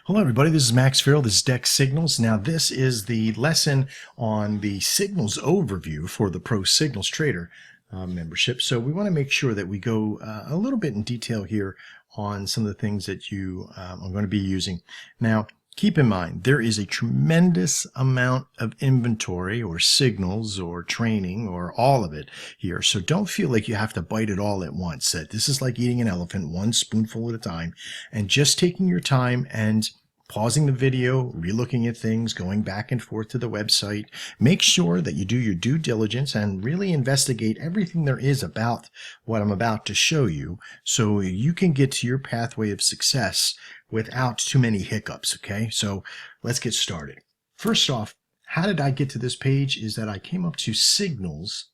Hello everybody, this is Max Farrell, this is Intraday Signals. Now this is the lesson on the Signals overview for the Pro Signals Trader membership. So we want to make sure that we go a little bit in detail here on some of the things that you are going to be using. Now keep in mind, there is a tremendous amount of inventory or signals or training or all of it here. So don't feel like you have to bite it all at once. That this is like eating an elephant, one spoonful at a time, and just taking your time and pausing the video, relooking at things, going back and forth to the website. Make sure that you do your due diligence and really investigate everything there is about what I'm about to show you so you can get to your pathway of success without too many hiccups, okay? So let's get started. First off, how did I get to this page is that I came up to Signals,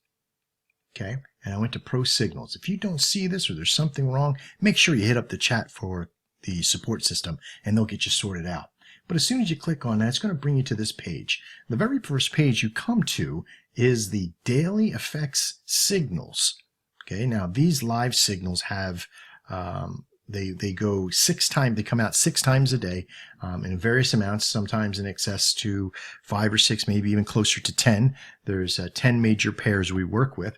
okay, and I went to Pro Signals. If you don't see this or there's something wrong, make sure you hit up the chat for the support system and they'll get you sorted out. But as soon as you click on that, it's going to bring you to this page. The very first page you come to is the Daily Effects Signals. Okay, now these live signals have they go 6 times, they come out 6 times a day in various amounts, sometimes in excess to 5 or 6, maybe even closer to 10. There's 10 major pairs we work with.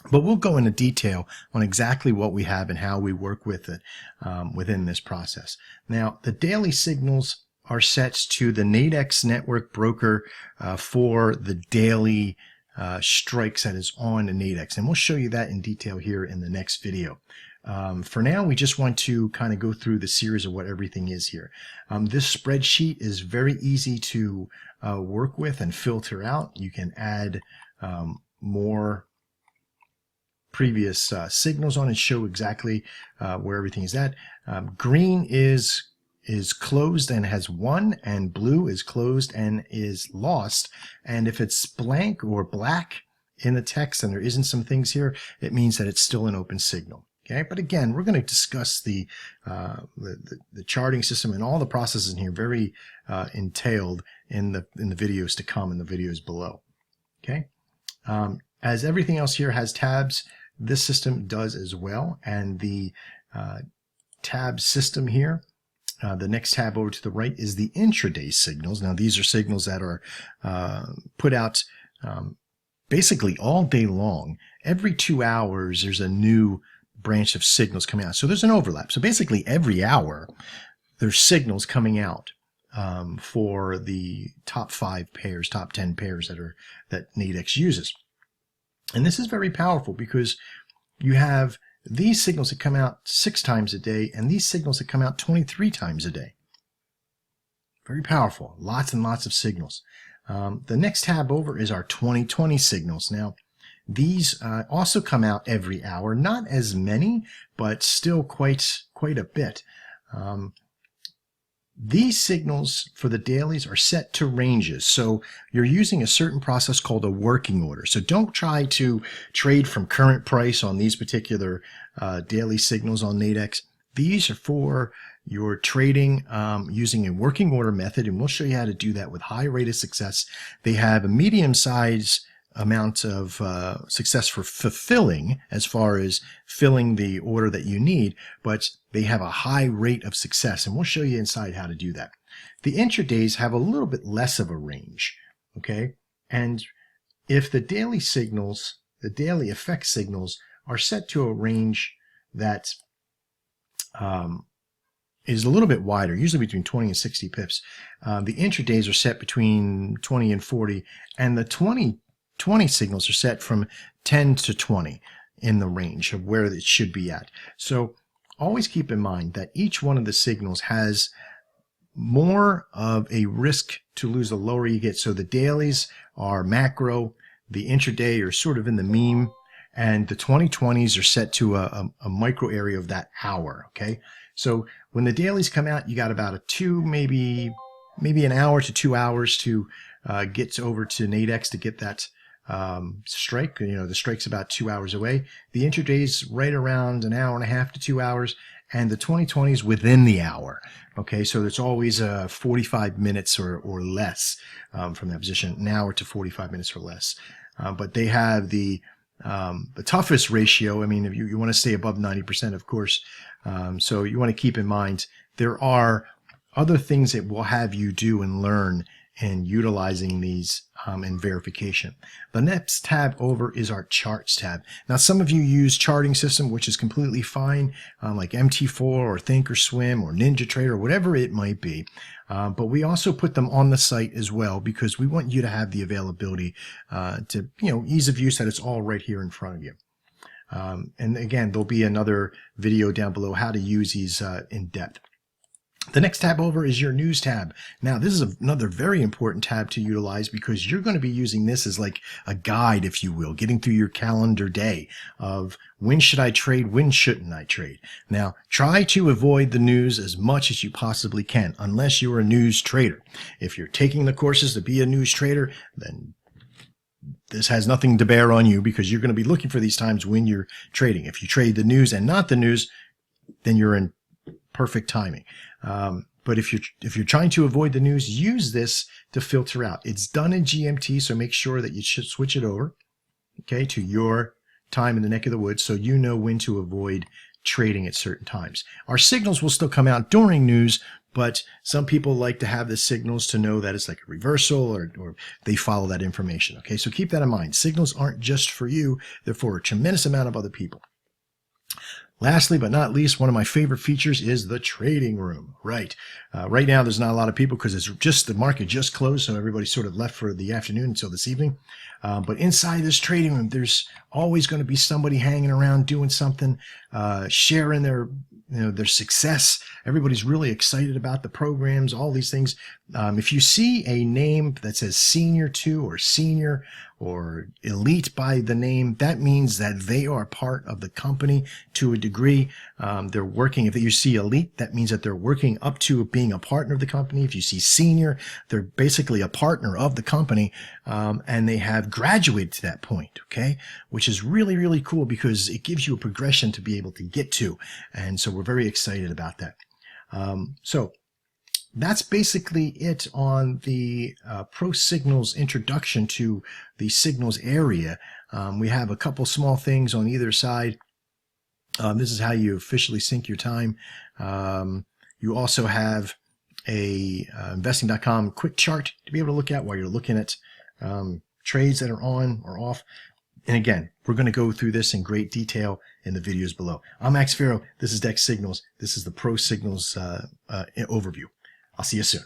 But we'll go into detail on exactly what we have and how we work with it within this process. Now, the daily signals are set to the Nadex network broker for the daily strikes that is on the Nadex. And we'll show you that in detail here in the next video. For now, we just want to kind of go through the series of what everything is here. This spreadsheet is very easy to work with and filter out. You can add more previous signals on and show exactly where everything is at. Green is closed and has won, and blue is closed and is lost. And if it's blank or black in the text and there isn't some things here, it means that it's still an open signal. Okay, but again, we're going to discuss the charting system and all the processes in here very entailed in the videos to come, in the videos below. Okay, as everything else here has tabs, this system does as well. And the tab system here, the next tab over to the right is the intraday signals. Now these are signals that are put out basically all day long. Every 2 hours there's a new branch of signals coming out. So there's an overlap. So basically every hour there's signals coming out for the top 5 pairs, top 10 pairs that Nadex uses. And this is very powerful because you have these signals that come out 6 times a day and these signals that come out 23 times a day. Very powerful. Lots and lots of signals. The next tab over is our 2020 signals. Now, these also come out every hour. Not as many, but still quite a bit. These signals for the dailies are set to ranges. So you're using a certain process called a working order. So don't try to trade from current price on these particular daily signals on Nadex. These are for your trading using a working order method, and we'll show you how to do that with high rate of success. They have a medium size amount of success for fulfilling, as far as filling the order that you need, but they have a high rate of success, and we'll show you inside how to do that. The intradays have a little bit less of a range, okay? And if the daily signals, the daily effect signals, are set to a range that is a little bit wider, usually between 20 and 60 pips, the intradays are set between 20 and 40, and the 20 signals are set from 10 to 20 in the range of where it should be at. So always keep in mind that each one of the signals has more of a risk to lose the lower you get. So the dailies are macro, the intraday are sort of in the meme, and the 2020s are set to a micro area of that hour, okay? So when the dailies come out, you got about a 2, maybe an hour to 2 hours to get over to Nadex to get that strike. You know, the strike's about 2 hours away. The intraday's right around an hour and a half to 2 hours, and the 2020's within the hour. Okay, so it's always 45 minutes or less from that position, an hour to 45 minutes or less. But they have the toughest ratio. I mean, if you want to stay above 90%, of course. So you want to keep in mind there are other things it will have you do and learn in utilizing these in verification. The next tab over is our charts tab. Now, some of you use charting system, which is completely fine, like MT4 or Thinkorswim or NinjaTrader or whatever it might be. But we also put them on the site as well because we want you to have the availability to, ease of use, that it's all right here in front of you. And again, there'll be another video down below how to use these in depth. The next tab over is your news tab. Now, this is another very important tab to utilize because you're going to be using this as like a guide, if you will, getting through your calendar day of when should I trade, when shouldn't I trade. Now, try to avoid the news as much as you possibly can, unless you're a news trader. If you're taking the courses to be a news trader, then this has nothing to bear on you because you're going to be looking for these times when you're trading. If you trade the news and not the news, then you're in perfect timing. But if you're trying to avoid the news, use this to filter out. It's done in GMT, so make sure that you should switch it over, okay, to your time in the neck of the woods, so you know when to avoid trading at certain times. Our signals will still come out during news, but some people like to have the signals to know that it's like a reversal or they follow that information. Okay, so keep that in mind. Signals aren't just for you, they're for a tremendous amount of other people. Lastly, but not least, one of my favorite features is the trading room. Right. Right now, there's not a lot of people because it's just the market just closed, so everybody's sort of left for the afternoon until this evening. But inside this trading room, there's always going to be somebody hanging around doing something, sharing their success. Everybody's really excited about the programs, all these things. If you see a name that says Senior 2 or Senior or Elite by the name, that means that they are part of the company to a degree. They're working. If you see Elite, that means that they're working up to being a partner of the company. If you see Senior, they're basically a partner of the company, and they have graduated to that point, okay? Which is really, really cool because it gives you a progression to be able to get to. And so we're very excited about that. So that's basically it on the Pro Signals introduction to the Signals area. We have a couple small things on either side. This is how you officially sync your time. You also have a investing.com quick chart to be able to look at while you're looking at trades that are on or off. And again, we're going to go through this in great detail in the videos below. I'm Max Farrow. This is Intraday Signals. This is the Pro Signals overview. I'll see you soon.